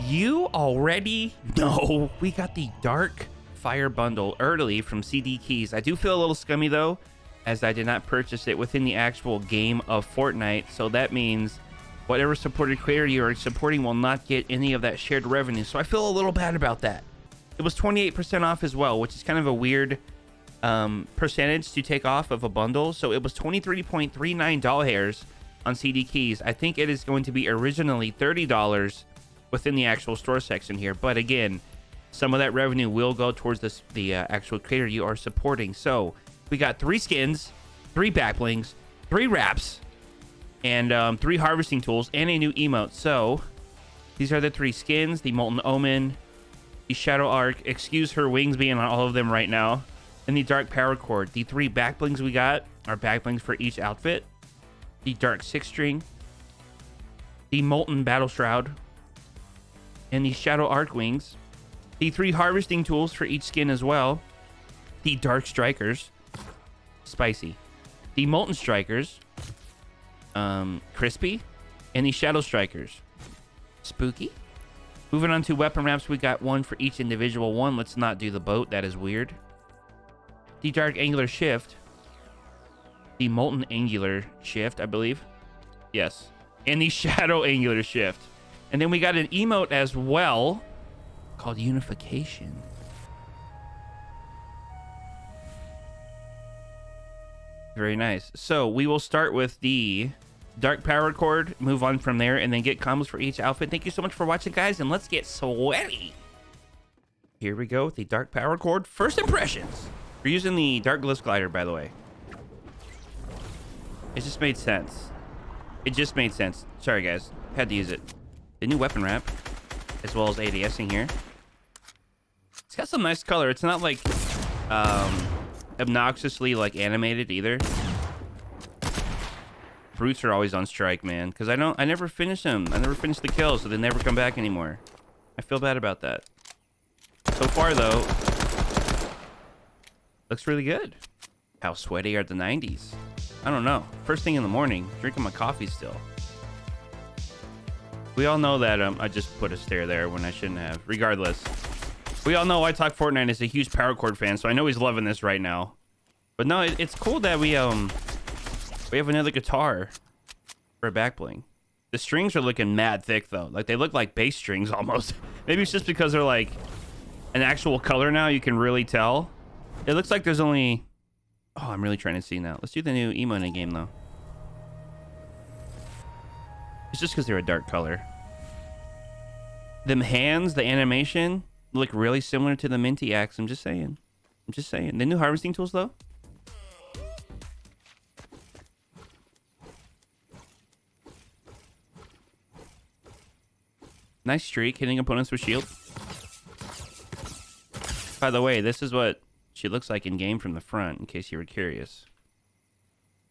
you already know we got the Dark Fire bundle early from CD Keys. I do feel a little scummy though, as I did not purchase it within the actual game of Fortnite. So that means whatever supported creator you are supporting will not get any of that shared revenue. So I feel a little bad about that. It was 28% off as well, which is kind of a weird percentage to take off of a bundle. So it was $23.39 on CD Keys. I think it is going to be originally $30 within the actual store section here. But again, some of that revenue will go towards the actual creator you are supporting. So we got 3 skins, 3 back blings, 3 wraps, and 3 harvesting tools, and a new emote. So these are the 3 skins: the Molten Omen, the Shadow Arc, excuse her wings being on all of them right now, and the Dark Power Chord. The 3 back blings we got are back blings for each outfit: the Dark 6-string, the Molten Battle Shroud, and the Shadow Arc wings. The 3 harvesting tools for each skin as well: the Dark Strikers, spicy, the Molten Strikers, crispy, and the Shadow Strikers, spooky. Moving on to weapon wraps, we got 1 for each individual one. Let's not do the boat, that is weird. The Dark Angular Shift, the Molten Angular Shift, I believe, yes, and the Shadow Angular Shift. And then we got an emote as well called Unification. Very nice. So we will start with the Dark Power Chord, move on from there, and then get combos for each outfit. Thank you so much for watching, guys, and let's get sweaty. Here we go with the Dark Power Chord. First impressions. We're using the Dark Glyph Glider, by the way. It just made sense. It just made sense. Sorry, guys. Had to use it. The new weapon wrap, as well as ADSing here. It's got some nice color. It's not like obnoxiously like animated either. Brutes are always on strike, man, because I never finish them. I never finish the kills, so they never come back anymore. I feel bad about that. So far though, looks really good. How sweaty are the 90s? I don't know. First thing in the morning, drinking my coffee still. We all know that I just put a stare there when I shouldn't have. Regardless, we all know I Talk Fortnite is a huge Paracord fan, so I know he's loving this right now. But no, it's cool that we have another guitar for a back bling. The strings are looking mad thick though. Like they look like bass strings almost. Maybe it's just because they're like an actual color now. You can really tell. It looks like there's only... Oh, I'm really trying to see now. Let's do the new emo in the game though. It's just because they're a dark color. Them hands, the animation, look really similar to the Minty axe. I'm just saying. I'm just saying. The new harvesting tools though. Nice streak, hitting opponents with shield. By the way, this is what she looks like in game from the front, in case you were curious.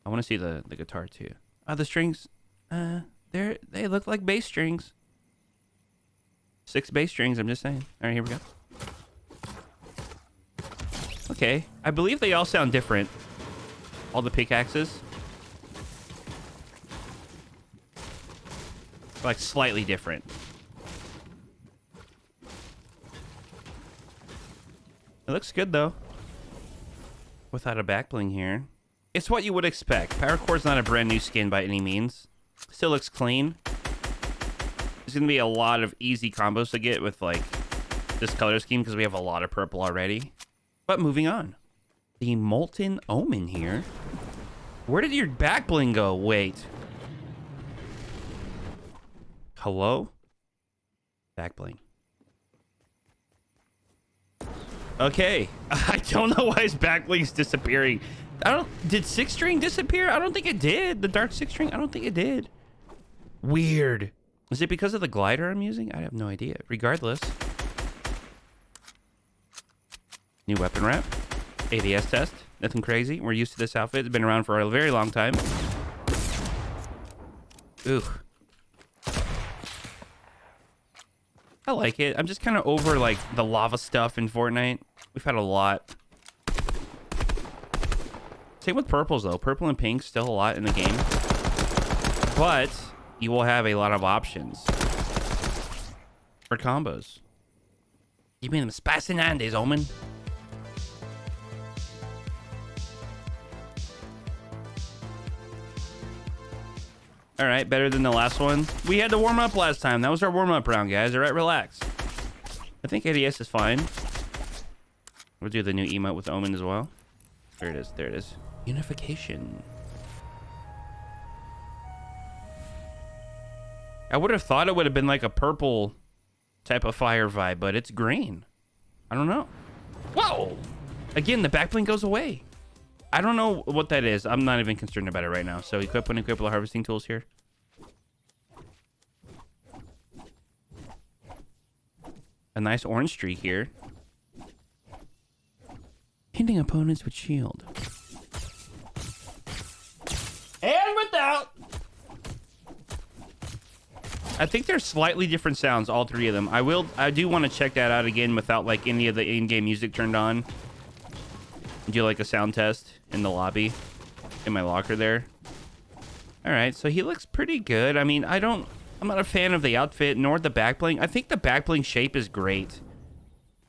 I want to see the guitar too. Oh, the strings, they look like bass strings. 6 bass strings, I'm just saying. All right, here we go. Okay, I believe they all sound different. All the pickaxes. Like slightly different. It looks good though. Without a back bling here. It's what you would expect. Paracord's not a brand new skin by any means. Still looks clean. There's gonna be a lot of easy combos to get with like this color scheme because we have a lot of purple already. But moving on. The Molten Omen here. Where did your back bling go? Wait. Hello? Back bling. Okay. I don't know why his back bling's disappearing. Did 6-string disappear? I don't think it did. The Dark 6-string? I don't think it did. Weird. Is it because of the glider I'm using? I have no idea. Regardless. New weapon wrap. ADS test. Nothing crazy. We're used to this outfit. It's been around for a very long time. Ooh. I like it. I'm just kind of over like the lava stuff in Fortnite. We've had a lot. Same with purples though. Purple and pink still a lot in the game. But you will have a lot of options. for combos. Give me them spicy 90s, Omen. All right, better than the last one. We had to warm up last time. That was our warm-up round, guys. All right, relax. I think ADS is fine. We'll do the new emote with Omen as well. There it is. There it is. Unification. I would have thought it would have been like a purple type of fire vibe, but it's green. I don't know. Whoa! Again, the back bling goes away. I don't know what that is. I'm not even concerned about it right now. So equip and equip the harvesting tools here. A nice orange tree here. Hitting opponents with shield. And without. I think they're slightly different sounds, all three of them. I do want to check that out again without like any of the in-game music turned on. Do like a sound test in the lobby in my locker there. All right, so he looks pretty good. I mean, I'm not a fan of the outfit nor the back bling. I think the back bling shape is great,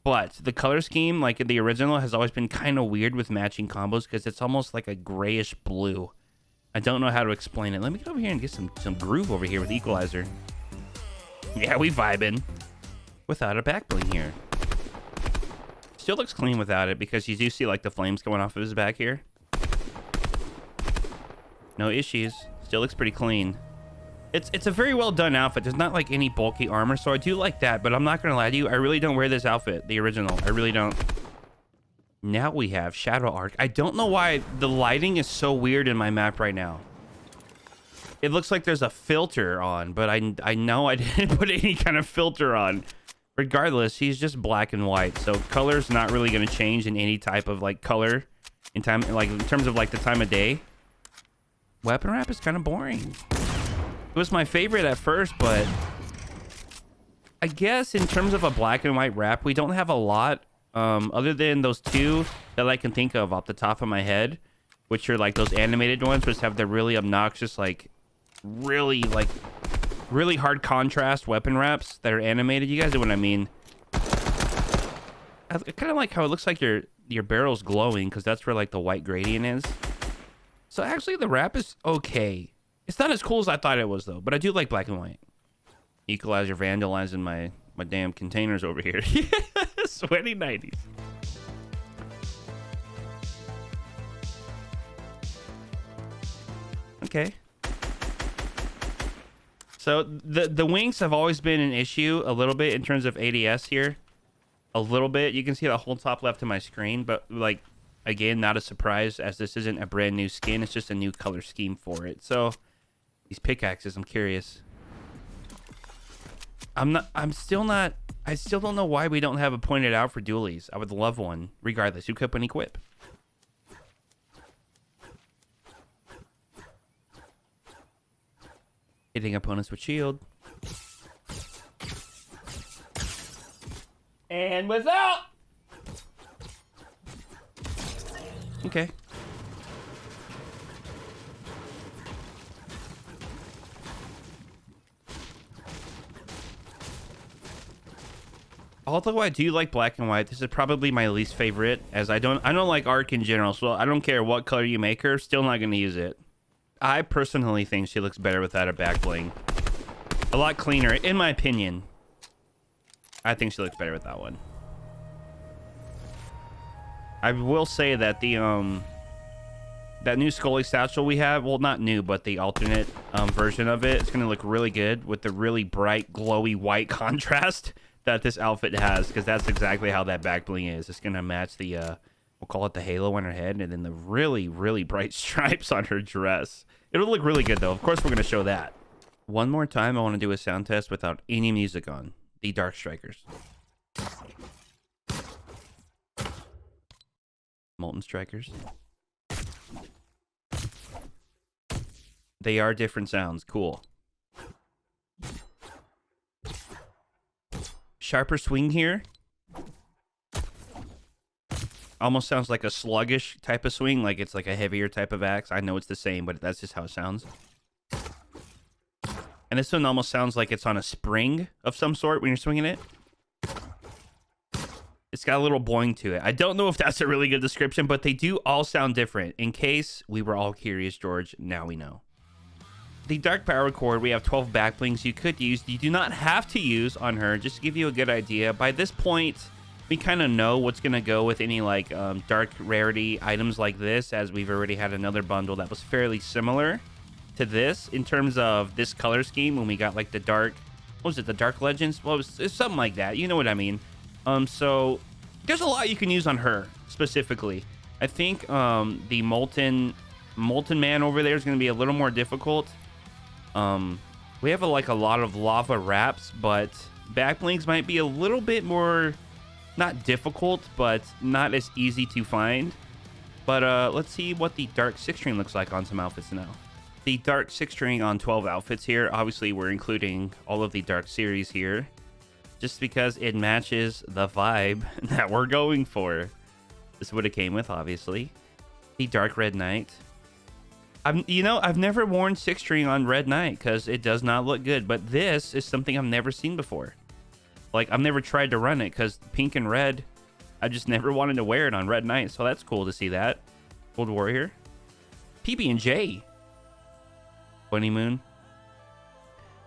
but the color scheme, like in the original, has always been kind of weird with matching combos because it's almost like a grayish blue. I don't know how to explain it. Let me get over here and get some groove over here with Equalizer. Yeah, we vibing without a back bling here. Still looks clean without it because you do see like the flames going off of his back here. No issues. Still looks pretty clean. It's a very well done outfit. There's not like any bulky armor, so I do like that, but I'm not gonna lie to you, I really don't wear this outfit, the original. I really don't. Now we have Shadow Arc. I don't know why the lighting is so weird in my map right now. It looks like there's a filter on, but I know I didn't put any kind of filter on. Regardless, he's just black and white, so color's not really going to change in any type of like color in time, like in terms of like the time of day. Weapon wrap is kind of boring. It was my favorite at first, but I guess in terms of a black and white wrap, we don't have a lot other than those two that I can think of off the top of my head, which are like those animated ones, which have the really obnoxious, like really hard contrast weapon wraps that are animated. You guys know what I mean. I kind of like how it looks like your barrel's glowing because that's where like the white gradient is. So actually the wrap is okay. It's not as cool as I thought it was though, but I do like black and white. Equalizer vandalizing my damn containers over here. Sweaty 90s. Okay. So the wings have always been an issue a little bit in terms of ADS here. A little bit. You can see the whole top left of my screen, but like, again, not a surprise as this isn't a brand new skin. It's just a new color scheme for it. So these pickaxes, I'm curious. I still don't know why we don't have a pointed out for dualies. I would love one, regardless. Equip and equip. Hitting opponents with shield. And without. Okay. Although I do like black and white, this is probably my least favorite, as I don't like Arc in general, so I don't care what color you make her, still not going to use it. I personally think she looks better without a back bling. A lot cleaner, in my opinion. I think she looks better with that one. I will say that the that new Scully satchel we have, well, not new, but the alternate version of it, it's going to look really good with the really bright, glowy white contrast that this outfit has, because that's exactly how that back bling is. It's going to match the, we'll call it the halo on her head, and then the really, really bright stripes on her dress. It'll look really good, though. Of course, we're going to show that. One more time, I want to do a sound test without any music on. The Dark Strikers. Molten Strikers. They are different sounds. Cool. Sharper swing here. Almost sounds like a sluggish type of swing, like it's like a heavier type of axe. I know it's the same, but that's just how it sounds. And this one almost sounds like it's on a spring of some sort when you're swinging it. It's got a little boing to it. I don't know if that's a really good description, but they do all sound different. In case we were all curious, George, now we know. The Dark Power Chord, we have 12 back blings you could use. You do not have to use on her, just to give you a good idea. By this point, we kind of know what's going to go with any like dark rarity items like this, as we've already had another bundle that was fairly similar to this in terms of this color scheme when we got like the dark, what was it, the Dark Legends? Well, it's something like that. You know what I mean? So there's a lot you can use on her specifically. I think the Molten Man over there is going to be a little more difficult. We have like a lot of lava wraps, but back blings might be a little bit more, not difficult, but not as easy to find. But let's see what the dark 6-string looks like on some outfits now. The dark 6-string on 12 outfits here. Obviously, we're including all of the dark series here, just because it matches the vibe that we're going for. This is what it came with, obviously. The dark red knight. I've never worn 6-string on red knight because it does not look good, but this is something I've never seen before. Like, I've never tried to run it because pink and red, I just never wanted to wear it on red knight, so that's cool to see that. Gold warrior. PB&J. Bunny moon.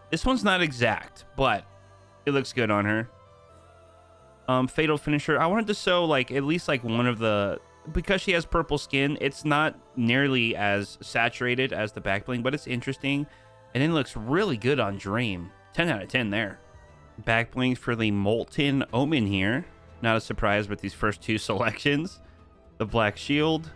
This one's not exact, but it looks good on her. Fatal finisher. I wanted to show like at least like one of the, because she has purple skin, it's not nearly as saturated as the back bling, but it's interesting, and it looks really good on Dream. 10 out of 10 there. Back blings for the Molten Omen here. Not a surprise with these first two selections. The black shield,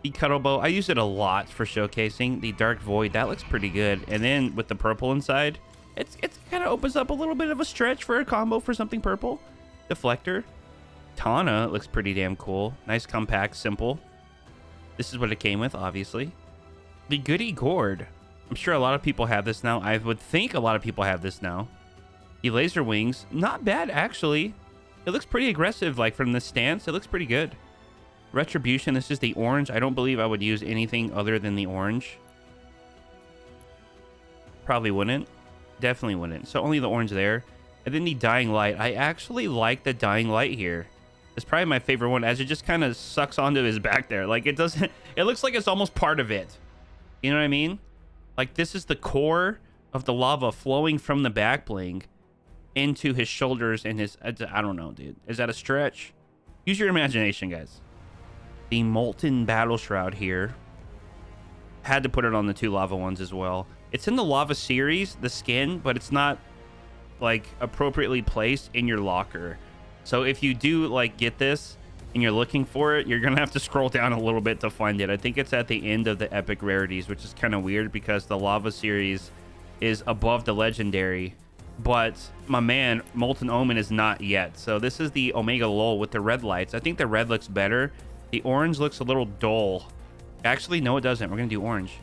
the cuddle bow. I use it a lot for showcasing. The dark void, that looks pretty good. And then with the purple inside, it's kind of opens up a little bit of a stretch for a combo for something purple. Deflector. Tana looks pretty damn cool. Nice, compact, simple. This is what it came with, obviously. The Goody Gourd. I'm sure a lot of people have this now. I would think a lot of people have this now. The laser wings. Not bad, actually. It looks pretty aggressive, like from the stance. It looks pretty good. Retribution. This is the orange. I don't believe I would use anything other than the orange. Probably wouldn't. Definitely wouldn't. So only the orange there. And then the Dying Light. I actually like the Dying Light here. It's probably my favorite one, as it just kind of sucks onto his back there. Like, it doesn't, it looks like it's almost part of it. You know what I mean? Like, this is the core of the lava flowing from the back bling into his shoulders and his, I don't know, dude. Is that a stretch? Use your imagination, guys. The Molten Battle Shroud here. Had to put it on the two lava ones as well. It's in the lava series, the skin, but it's not like appropriately placed in your locker. So if you do like get this and you're looking for it, you're gonna have to scroll down a little bit to find it. I think it's at the end of the epic rarities, which is kind of weird because the lava series is above the legendary, but my man Molten Omen is not yet. So this is the Omega Lol with the red lights. I think the red looks better. The orange looks a little dull. Actually, no, it doesn't. We're gonna do orange.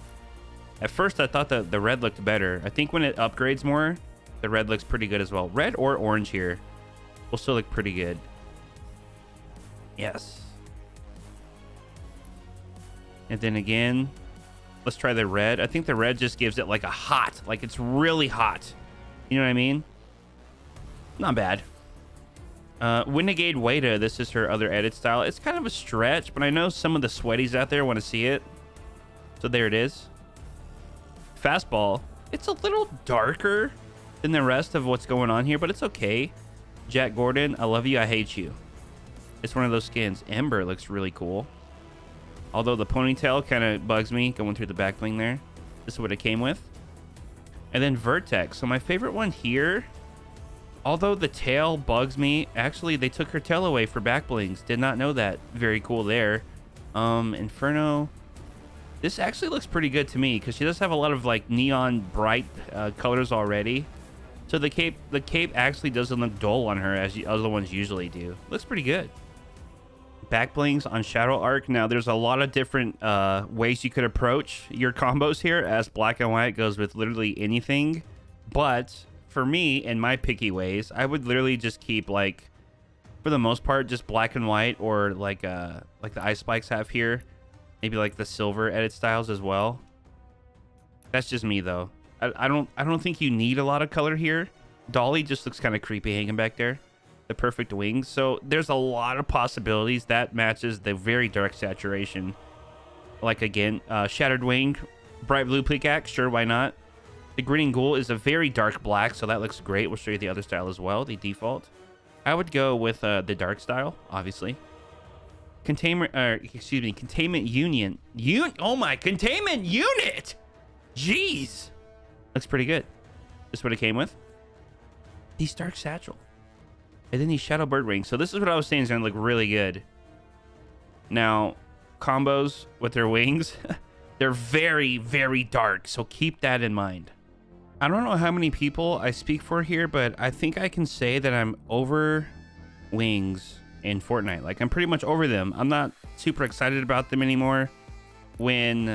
At first I thought that the red looked better. I think when it upgrades more, the red looks pretty good as well. Red or orange here will still look pretty good. Yes. And then again, let's try the red. I think the red just gives it like a hot, like it's really hot. You know what I mean? Not bad. Winegade Wada, this is her other edit style. It's kind of a stretch, but I know some of the sweaties out there want to see it. So there it is. Fastball. It's a little darker than the rest of what's going on here, but it's okay. Jack Gordon, I love you, I hate you. It's one of those skins. Ember looks really cool. Although the ponytail kind of bugs me going through the back bling there. This is what it came with. And then Vertex. So my favorite one here, although the tail bugs me, actually they took her tail away for back blings. Did not know that. Very cool there. Inferno. This actually looks pretty good to me because she does have a lot of like neon bright colors already. So the cape actually doesn't look dull on her as the other ones usually do. Looks pretty good. Back blings on Shadow Arc. Now there's a lot of different ways you could approach your combos here, as black and white goes with literally anything. But for me, in my picky ways, I would literally just keep, like, for the most part, just black and white, or like the Ice Spikes have here. Maybe like the silver edit styles as well. That's just me though. I don't think you need a lot of color here. Dolly just looks kind of creepy hanging back there. The perfect wings. So there's a lot of possibilities. That matches the very dark saturation. Like again, Shattered Wing, Bright Blue Pickaxe, sure, why not? The Grinning Ghoul is a very dark black, so that looks great. We'll show you the other style as well, the default. I would go with the dark style, obviously. Containment Union. Oh my, Containment Unit! Jeez! Looks pretty good. This is what it came with. The Stark Satchel. And then the Shadow Bird Wings. So this is what I was saying is going to look really good. Now, combos with their wings, they're very, very dark. So keep that in mind. I don't know how many people I speak for here, but I think I can say that I'm over wings in Fortnite. Like, I'm pretty much over them. I'm not super excited about them anymore. When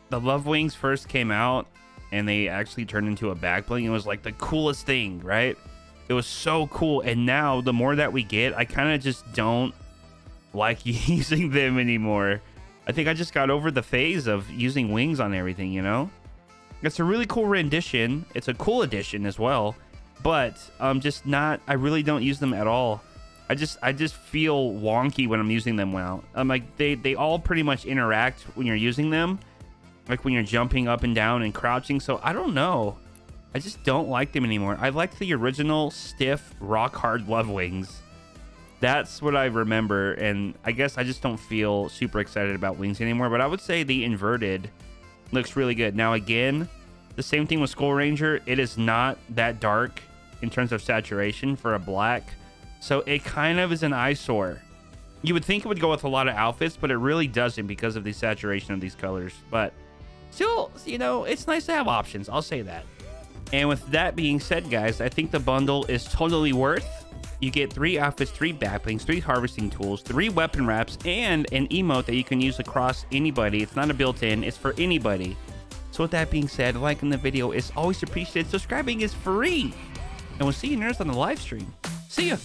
the Love Wings first came out and they actually turned into a back bling, it was like the coolest thing, right? It was so cool. And now the more that we get, I kind of just don't like using them anymore. I think I just got over the phase of using wings on everything, you know? It's a really cool rendition. It's a cool addition as well, but just not, I really don't use them at all. I just feel wonky when I'm using them well. Like they all pretty much interact when you're using them, like when you're jumping up and down and crouching. So I don't know. I just don't like them anymore. I liked the original stiff, rock hard Love Wings. That's what I remember, and I guess I just don't feel super excited about wings anymore. But I would say the inverted looks really good. Now again, the same thing with Skull Ranger. It is not that dark in terms of saturation for a black, so it kind of is an eyesore. You would think it would go with a lot of outfits, but it really doesn't because of the saturation of these colors. But still, you know, it's nice to have options. I'll say that. And with that being said, guys, I think the bundle is totally worth. You get 3 outfits, 3 backblings, 3 harvesting tools, 3 weapon wraps, and an emote that you can use across anybody. It's not a built-in, it's for anybody. So with that being said, liking the video is always appreciated. Subscribing is free. And we'll see you nerds on the live stream. See ya.